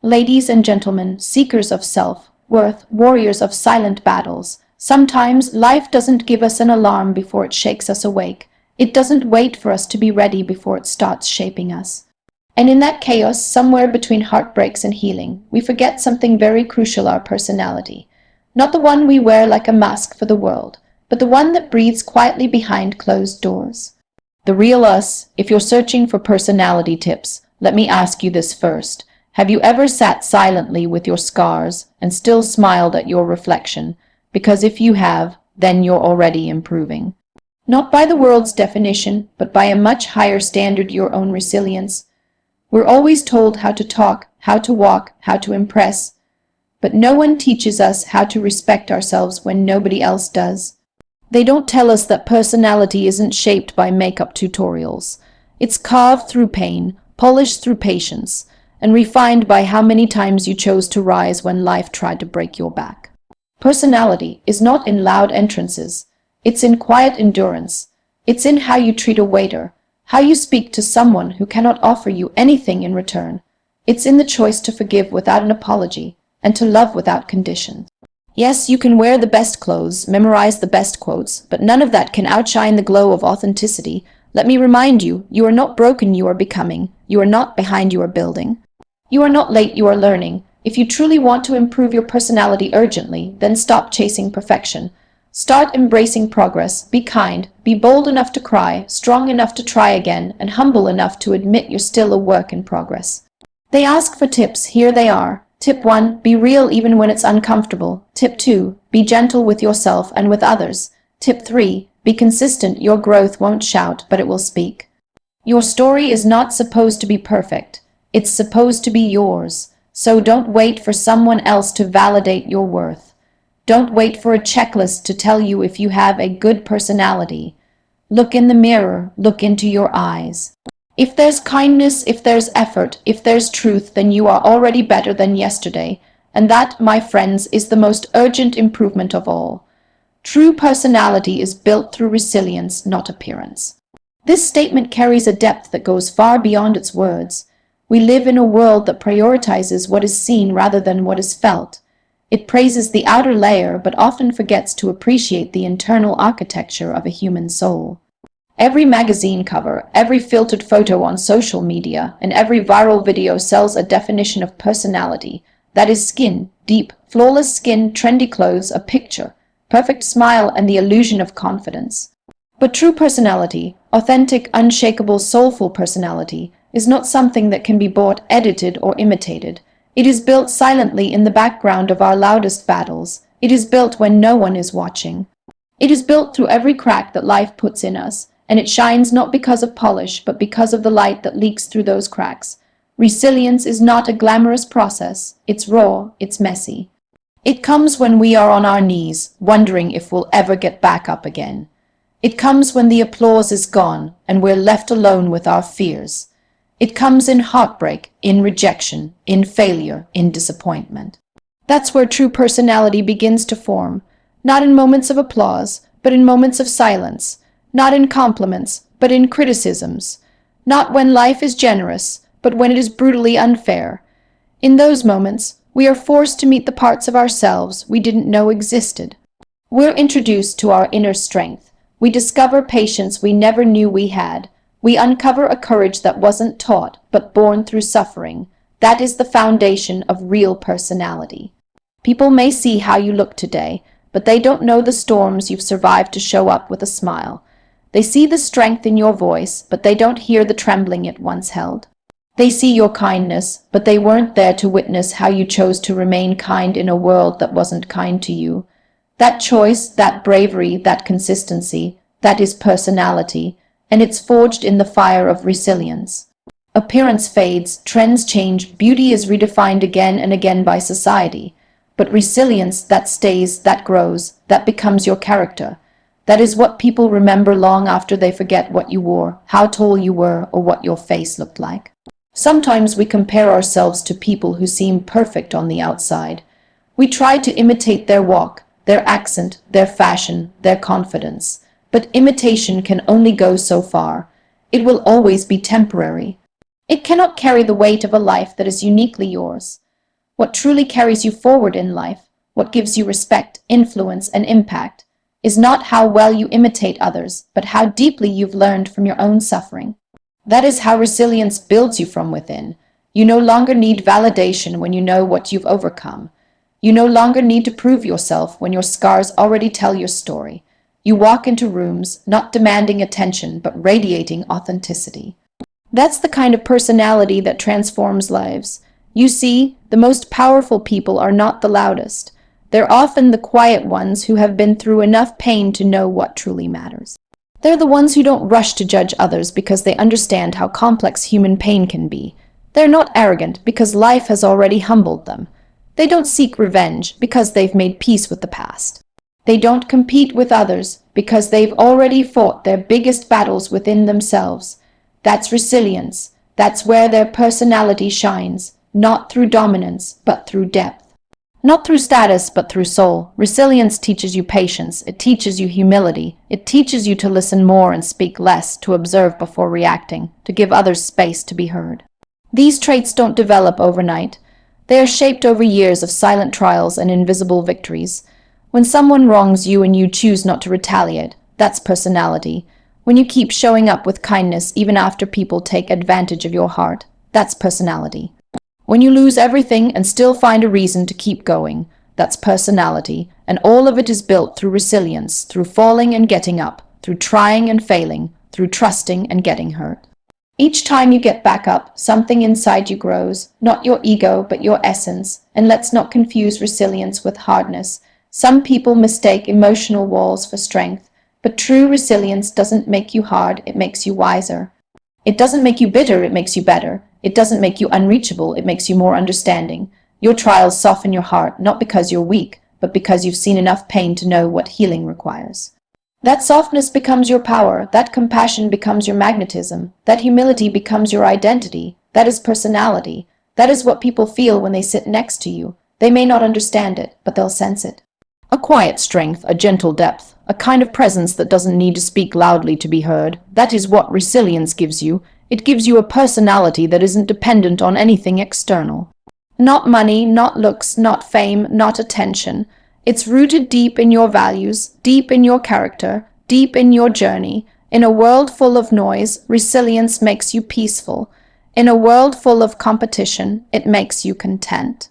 Ladies and gentlemen, seekers of self-worth, warriors of silent battles, sometimes life doesn't give us an alarm before it shakes us awake. It doesn't wait for us to be ready before it starts shaping us. And in that chaos, somewhere between heartbreaks and healing, we forget something very crucial: our personality. Not the one we wear like a mask for the world, but the one that breathes quietly behind closed doors. The real us. If you're searching for personality tips, let me ask you this first. Have you ever sat silently with your scars and still smiled at your reflection? Because if you have, then you're already improving. Not by the world's definition, but by a much higher standard: your own resilience. We're always told how to talk, how to walk, how to impress, but no one teaches us how to respect ourselves when nobody else does. They don't tell us that personality isn't shaped by makeup tutorials. It's carved through pain, polished through patience, and refined by how many times you chose to rise when life tried to break your back. Personality is not in loud entrances. It's in quiet endurance. It's in how you treat a waiter, how you speak to someone who cannot offer you anything in return. It's in the choice to forgive without an apology and to love without conditions. Yes, you can wear the best clothes, memorize the best quotes, but none of that can outshine the glow of authenticity. Let me remind you, you are not broken, you are becoming. You are not behind, you are building. You are not late, you are learning. If you truly want to improve your personality urgently, then stop chasing perfection. Start embracing progress. Be kind, be bold enough to cry, strong enough to try again, and humble enough to admit you're still a work in progress. They ask for tips. Here they are. Tip 1. Be real even when it's uncomfortable. Tip 2. Be gentle with yourself and with others. Tip 3. Be consistent. Your growth won't shout, but it will speak. Your story is not supposed to be perfect. It's supposed to be yours. So don't wait for someone else to validate your worth. Don't wait for a checklist to tell you if you have a good personality. Look in the mirror. Look into your eyes. If there's kindness, if there's effort, if there's truth, then you are already better than yesterday. And that, my friends, is the most urgent improvement of all. True personality is built through resilience, not appearance. This statement carries a depth that goes far beyond its words. We live in a world that prioritizes what is seen rather than what is felt. It praises the outer layer, but often forgets to appreciate the internal architecture of a human soul. Every magazine cover, every filtered photo on social media, and every viral video sells a definition of personality. That is skin, deep, flawless skin, trendy clothes, a picture, perfect smile, and the illusion of confidence. But true personality, authentic, unshakable, soulful personality, is not something that can be bought, edited, or imitated. It is built silently in the background of our loudest battles. It is built when no one is watching. It is built through every crack that life puts in us. And it shines not because of polish, but because of the light that leaks through those cracks. Resilience is not a glamorous process. It's raw, it's messy. It comes when we are on our knees, wondering if we'll ever get back up again. It comes when the applause is gone, and we're left alone with our fears. It comes in heartbreak, in rejection, in failure, in disappointment. That's where true personality begins to form, not in moments of applause, but in moments of silence. Not in compliments, but in criticisms. Not when life is generous, but when it is brutally unfair. In those moments, we are forced to meet the parts of ourselves we didn't know existed. We're introduced to our inner strength. We discover patience we never knew we had. We uncover a courage that wasn't taught, but born through suffering. That is the foundation of real personality. People may see how you look today, but they don't know the storms you've survived to show up with a smile. They see the strength in your voice, but they don't hear the trembling it once held. They see your kindness, but they weren't there to witness how you chose to remain kind in a world that wasn't kind to you. That choice, that bravery, that consistency, that is personality, and it's forged in the fire of resilience. Appearance fades, trends change, beauty is redefined again and again by society. But resilience, that stays, that grows, that becomes your character. That is what people remember long after they forget what you wore, how tall you were, or what your face looked like. Sometimes we compare ourselves to people who seem perfect on the outside. We try to imitate their walk, their accent, their fashion, their confidence. But imitation can only go so far. It will always be temporary. It cannot carry the weight of a life that is uniquely yours. What truly carries you forward in life, what gives you respect, influence, and impact, is not how well you imitate others, but how deeply you've learned from your own suffering. That is how resilience builds you from within. You no longer need validation when you know what you've overcome. You no longer need to prove yourself when your scars already tell your story. You walk into rooms, not demanding attention, but radiating authenticity. That's the kind of personality that transforms lives. You see, the most powerful people are not the loudest. They're often the quiet ones who have been through enough pain to know what truly matters. They're the ones who don't rush to judge others because they understand how complex human pain can be. They're not arrogant because life has already humbled them. They don't seek revenge because they've made peace with the past. They don't compete with others because they've already fought their biggest battles within themselves. That's resilience. That's where their personality shines, not through dominance, but through depth. Not through status, but through soul. Resilience teaches you patience. It teaches you humility. It teaches you to listen more and speak less, to observe before reacting, to give others space to be heard. These traits don't develop overnight. They are shaped over years of silent trials and invisible victories. When someone wrongs you and you choose not to retaliate, that's personality. When you keep showing up with kindness even after people take advantage of your heart, that's personality. When you lose everything and still find a reason to keep going, that's personality, and all of it is built through resilience, through falling and getting up, through trying and failing, through trusting and getting hurt. Each time you get back up, something inside you grows, not your ego, but your essence, and let's not confuse resilience with hardness. Some people mistake emotional walls for strength, but true resilience doesn't make you hard, it makes you wiser. It doesn't make you bitter, it makes you better. It doesn't make you unreachable, it makes you more understanding. Your trials soften your heart, not because you're weak, but because you've seen enough pain to know what healing requires. That softness becomes your power, that compassion becomes your magnetism, that humility becomes your identity. That is personality. That is what people feel when they sit next to you. They may not understand it, but they'll sense it. A quiet strength, a gentle depth, a kind of presence that doesn't need to speak loudly to be heard. That is what resilience gives you. It gives you a personality that isn't dependent on anything external. Not money, not looks, not fame, not attention. It's rooted deep in your values, deep in your character, deep in your journey. In a world full of noise, resilience makes you peaceful. In a world full of competition, it makes you content.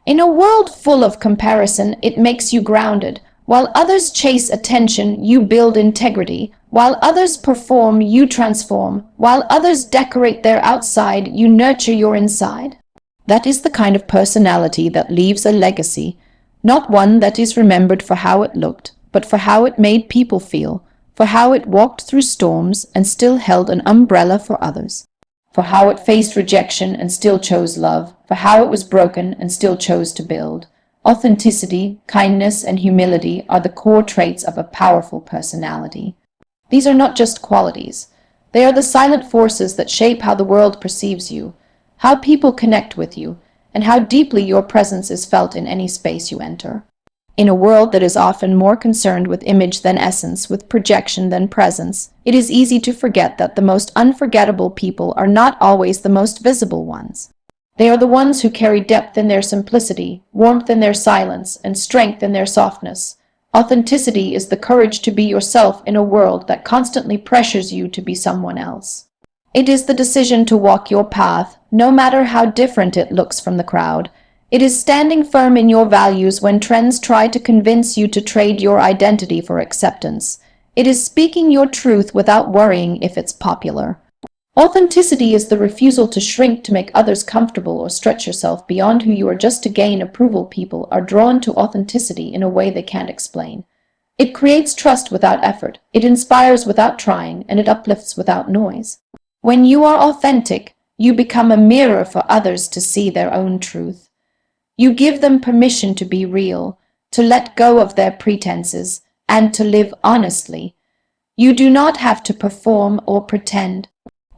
In a world full of comparison, it makes you grounded. While others chase attention, you build integrity. While others perform, you transform. While others decorate their outside, you nurture your inside. That is the kind of personality that leaves a legacy, not one that is remembered for how it looked, but for how it made people feel, for how it walked through storms and still held an umbrella for others, for how it faced rejection and still chose love, for how it was broken and still chose to build. Authenticity, kindness, and humility are the core traits of a powerful personality. These are not just qualities. They are the silent forces that shape how the world perceives you, how people connect with you, and how deeply your presence is felt in any space you enter. In a world that is often more concerned with image than essence, with projection than presence, it is easy to forget that the most unforgettable people are not always the most visible ones. They are the ones who carry depth in their simplicity, warmth in their silence, and strength in their softness. Authenticity is the courage to be yourself in a world that constantly pressures you to be someone else. It is the decision to walk your path, no matter how different it looks from the crowd. It is standing firm in your values when trends try to convince you to trade your identity for acceptance. It is speaking your truth without worrying if it's popular. Authenticity is the refusal to shrink to make others comfortable or stretch yourself beyond who you are just to gain approval. People are drawn to authenticity in a way they can't explain. It creates trust without effort, it inspires without trying, and it uplifts without noise. When you are authentic, you become a mirror for others to see their own truth. You give them permission to be real, to let go of their pretenses, and to live honestly. You do not have to perform or pretend.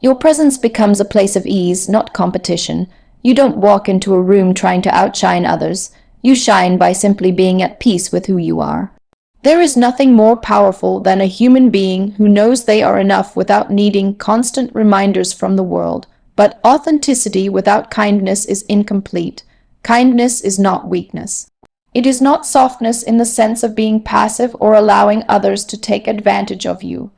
Your presence becomes a place of ease, not competition. You don't walk into a room trying to outshine others. You shine by simply being at peace with who you are. There is nothing more powerful than a human being who knows they are enough without needing constant reminders from the world. But authenticity without kindness is incomplete. Kindness is not weakness. It is not softness in the sense of being passive or allowing others to take advantage of you.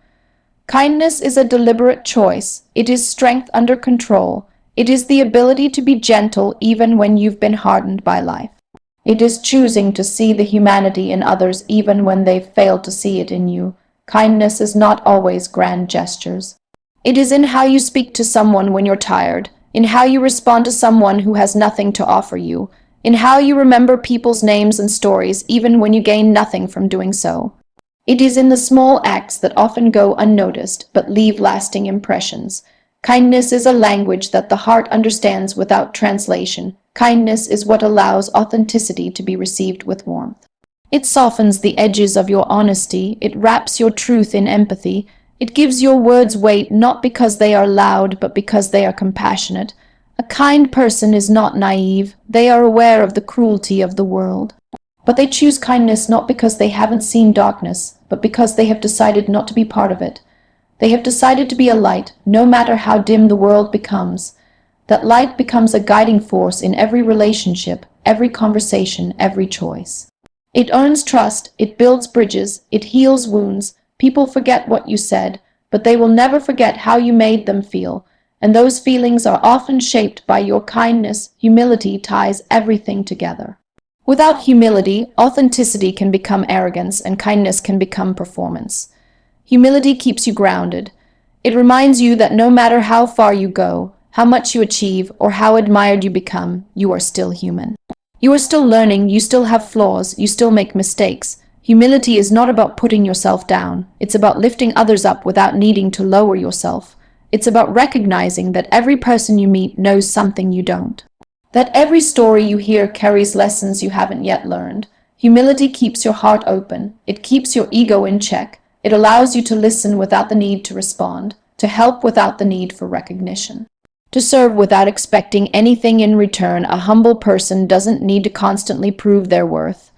Kindness is a deliberate choice. It is strength under control. It is the ability to be gentle even when you've been hardened by life. It is choosing to see the humanity in others even when they've failed to see it in you. Kindness is not always grand gestures. It is in how you speak to someone when you're tired, in how you respond to someone who has nothing to offer you, in how you remember people's names and stories even when you gain nothing from doing so. It is in the small acts that often go unnoticed but leave lasting impressions. Kindness is a language that the heart understands without translation. Kindness is what allows authenticity to be received with warmth. It softens the edges of your honesty. It wraps your truth in empathy. It gives your words weight not because they are loud, but because they are compassionate. A kind person is not naive. They are aware of the cruelty of the world. But they choose kindness not because they haven't seen darkness, but because they have decided not to be part of it. They have decided to be a light, no matter how dim the world becomes. That light becomes a guiding force in every relationship, every conversation, every choice. It earns trust, it builds bridges, it heals wounds. People forget what you said, but they will never forget how you made them feel, and those feelings are often shaped by your kindness. Humility ties everything together. Without humility, authenticity can become arrogance and kindness can become performance. Humility keeps you grounded. It reminds you that no matter how far you go, how much you achieve, or how admired you become, you are still human. You are still learning, you still have flaws, you still make mistakes. Humility is not about putting yourself down. It's about lifting others up without needing to lower yourself. It's about recognizing that every person you meet knows something you don't. That every story you hear carries lessons you haven't yet learned. Humility keeps your heart open. It keeps your ego in check. It allows you to listen without the need to respond, to help without the need for recognition, to serve without expecting anything in return. A humble person doesn't need to constantly prove their worth.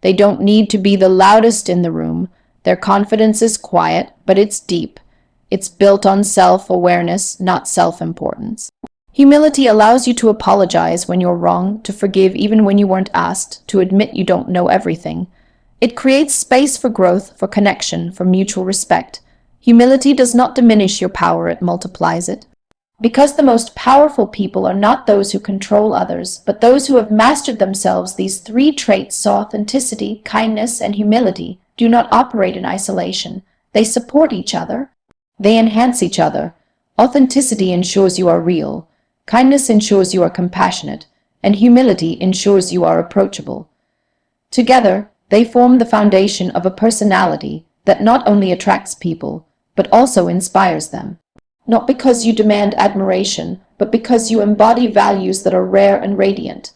They don't need to be the loudest in the room. Their confidence is quiet, but it's deep. It's built on self-awareness, not self-importance. Humility allows you to apologize when you're wrong, to forgive even when you weren't asked, to admit you don't know everything. It creates space for growth, for connection, for mutual respect. Humility does not diminish your power, it multiplies it. Because the most powerful people are not those who control others, but those who have mastered themselves. These three traits, authenticity, kindness, and humility, do not operate in isolation. They support each other. They enhance each other. Authenticity ensures you are real. Kindness ensures you are compassionate. And humility ensures you are approachable. Together, they form the foundation of a personality that not only attracts people, but also inspires them. Not because you demand admiration, but because you embody values that are rare and radiant.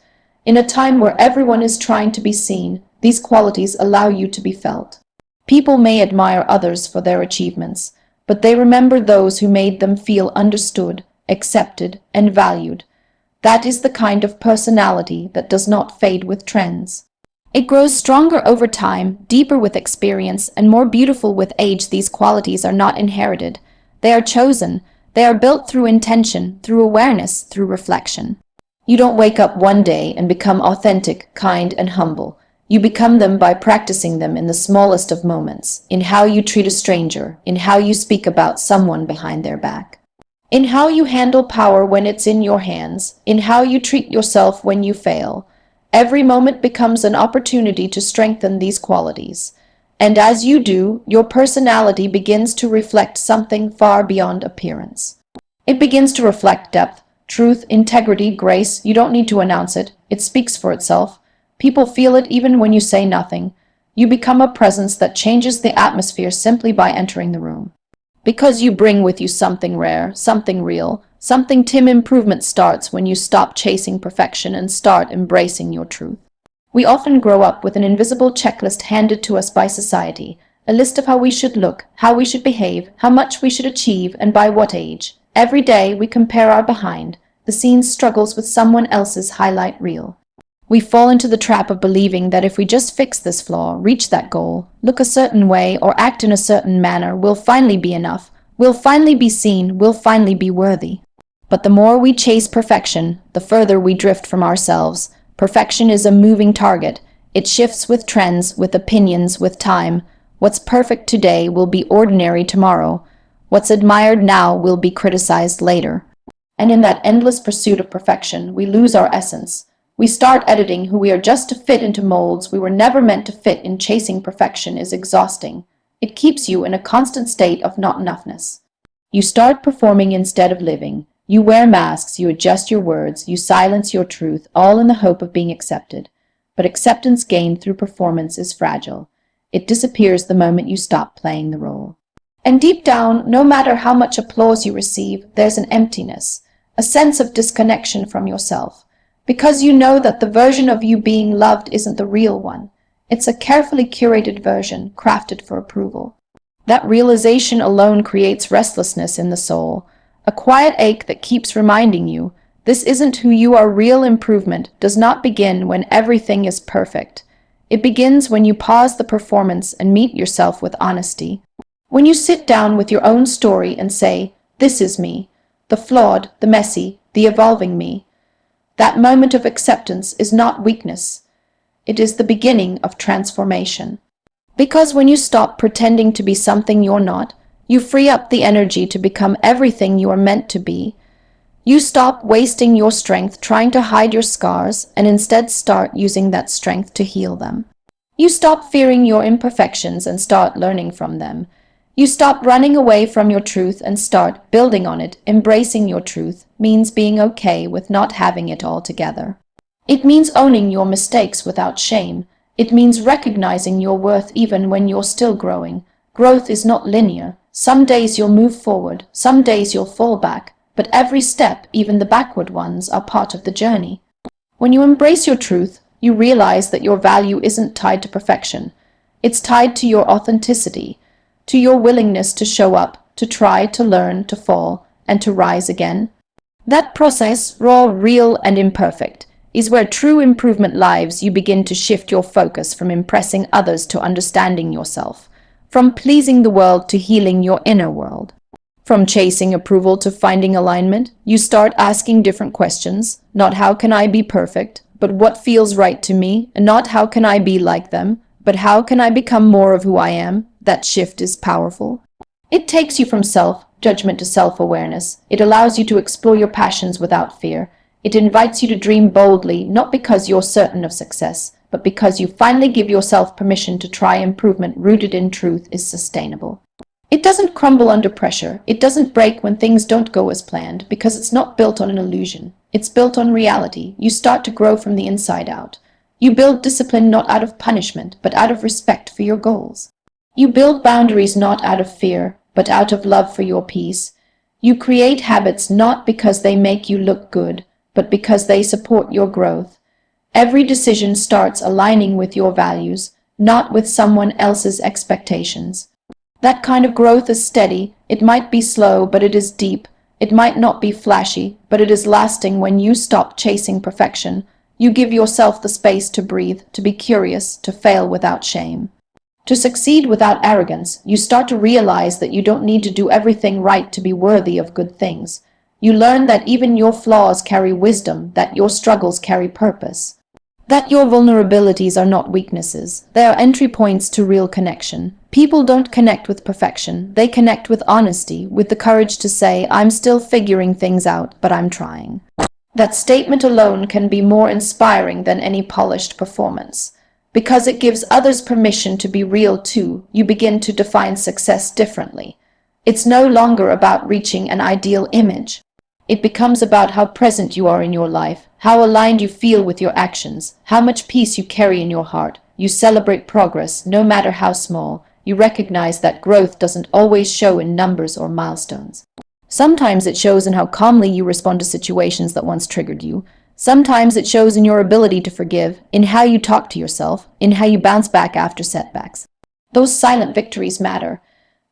In a time where everyone is trying to be seen, these qualities allow you to be felt. People may admire others for their achievements, but they remember those who made them feel understood, accepted, and valued. That is the kind of personality that does not fade with trends. It grows stronger over time, deeper with experience, and more beautiful with age. These qualities are not inherited. They are chosen. They are built through intention, through awareness, through reflection. You don't wake up one day and become authentic, kind, and humble. You become them by practicing them in the smallest of moments, in how you treat a stranger, in how you speak about someone behind their back, in how you handle power when it's in your hands, in how you treat yourself when you fail. Every moment becomes an opportunity to strengthen these qualities. And as you do, your personality begins to reflect something far beyond appearance. It begins to reflect depth, truth, integrity, grace. You don't need to announce it. It speaks for itself. People feel it even when you say nothing. You become a presence that changes the atmosphere simply by entering the room. Because you bring with you something rare, something real, something. Improvement starts when you stop chasing perfection and start embracing your truth. We often grow up with an invisible checklist handed to us by society, a list of how we should look, how we should behave, how much we should achieve, and by what age. Every day we compare our behind-the-scenes struggles with someone else's highlight reel. We fall into the trap of believing that if we just fix this flaw, reach that goal, look a certain way, or act in a certain manner, we'll finally be enough, we'll finally be seen, we'll finally be worthy. But the more we chase perfection, the further we drift from ourselves. Perfection is a moving target. It shifts with trends, with opinions, with time. What's perfect today will be ordinary tomorrow. What's admired now will be criticized later. And in that endless pursuit of perfection, we lose our essence. We start editing who we are just to fit into molds we were never meant to fit in. Chasing perfection is exhausting. It keeps you in a constant state of not enoughness. You start performing instead of living. You wear masks, you adjust your words, you silence your truth, all in the hope of being accepted. But acceptance gained through performance is fragile. It disappears the moment you stop playing the role. And deep down, no matter how much applause you receive, there's an emptiness, a sense of disconnection from yourself. Because you know that the version of you being loved isn't the real one. It's a carefully curated version, crafted for approval. That realization alone creates restlessness in the soul, a quiet ache that keeps reminding you, this isn't who you are. Real improvement does not begin when everything is perfect. It begins when you pause the performance and meet yourself with honesty. When you sit down with your own story and say, this is me, the flawed, the messy, the evolving me. That moment of acceptance is not weakness. It is the beginning of transformation. Because when you stop pretending to be something you're not, you free up the energy to become everything you are meant to be. You stop wasting your strength trying to hide your scars and instead start using that strength to heal them. You stop fearing your imperfections and start learning from them. You stop running away from your truth and start building on it. Embracing your truth means being okay with not having it all together. It means owning your mistakes without shame. It means recognizing your worth even when you're still growing. Growth is not linear. Some days you'll move forward, some days you'll fall back, but every step, even the backward ones, are part of the journey. When you embrace your truth, you realize that your value isn't tied to perfection. It's tied to your authenticity, to your willingness to show up, to try, to learn, to fall, and to rise again. That process, raw, real, and imperfect, is where true improvement lives. You begin to shift your focus from impressing others to understanding yourself, from pleasing the world to healing your inner world. From chasing approval to finding alignment, you start asking different questions. Not how can I be perfect, but what feels right to me, and not how can I be like them, but how can I become more of who I am. That shift is powerful. It takes you from self-judgment to self-awareness. It allows you to explore your passions without fear. It invites you to dream boldly, not because you're certain of success, but because you finally give yourself permission to try. Improvement rooted in truth is sustainable. It doesn't crumble under pressure. It doesn't break when things don't go as planned, because it's not built on an illusion. It's built on reality. You start to grow from the inside out. You build discipline not out of punishment, but out of respect for your goals. You build boundaries not out of fear, but out of love for your peace. You create habits not because they make you look good, but because they support your growth. Every decision starts aligning with your values, not with someone else's expectations. That kind of growth is steady. It might be slow, but it is deep. It might not be flashy, but it is lasting. When you stop chasing perfection, you give yourself the space to breathe, to be curious, to fail without shame, to succeed without arrogance. You start to realize that you don't need to do everything right to be worthy of good things. You learn that even your flaws carry wisdom, that your struggles carry purpose, that your vulnerabilities are not weaknesses. They are entry points to real connection. People don't connect with perfection. They connect with honesty, with the courage to say, I'm still figuring things out, but I'm trying. That statement alone can be more inspiring than any polished performance. Because it gives others permission to be real too. You begin to define success differently. It's no longer about reaching an ideal image. It becomes about how present you are in your life, how aligned you feel with your actions, how much peace you carry in your heart. You celebrate progress, no matter how small. You recognize that growth doesn't always show in numbers or milestones. Sometimes it shows in how calmly you respond to situations that once triggered you. Sometimes it shows in your ability to forgive, in how you talk to yourself, in how you bounce back after setbacks. Those silent victories matter.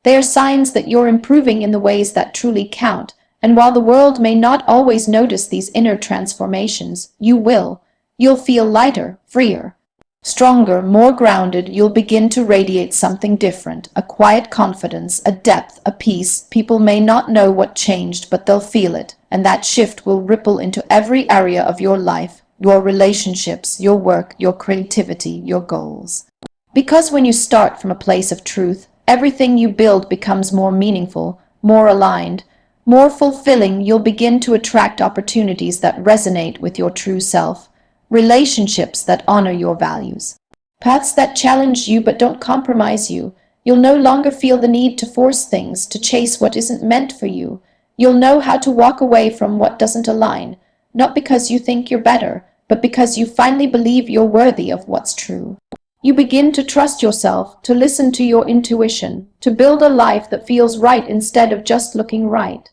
They are signs that you're improving in the ways that truly count. And while the world may not always notice these inner transformations, you will. You'll feel lighter, freer, stronger, more grounded. You'll begin to radiate something different, a quiet confidence, a depth, a peace. People may not know what changed, but they'll feel it, and that shift will ripple into every area of your life. your relationships, your work, your creativity, your goals. Because when you start from a place of truth, everything you build becomes more meaningful, more aligned, more fulfilling. You'll begin to attract opportunities that resonate with your true self, relationships that honor your values, paths that challenge you but don't compromise you. You'll no longer feel the need to force things, to chase what isn't meant for you. You'll know how to walk away from what doesn't align, not because you think you're better, but because you finally believe you're worthy of what's true. You begin to trust yourself, to listen to your intuition, to build a life that feels right instead of just looking right.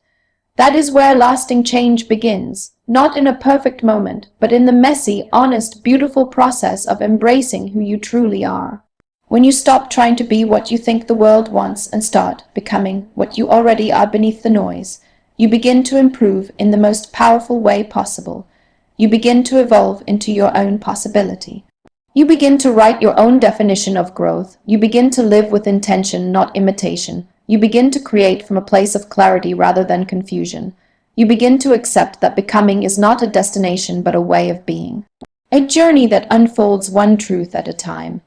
That is where lasting change begins, not in a perfect moment, but in the messy, honest, beautiful process of embracing who you truly are. When you stop trying to be what you think the world wants and start becoming what you already are beneath the noise, you begin to improve in the most powerful way possible. You begin to evolve into your own possibility. You begin to write your own definition of growth. You begin to live with intention, not imitation. You begin to create from a place of clarity rather than confusion. You begin to accept that becoming is not a destination but a way of being. A journey that unfolds one truth at a time.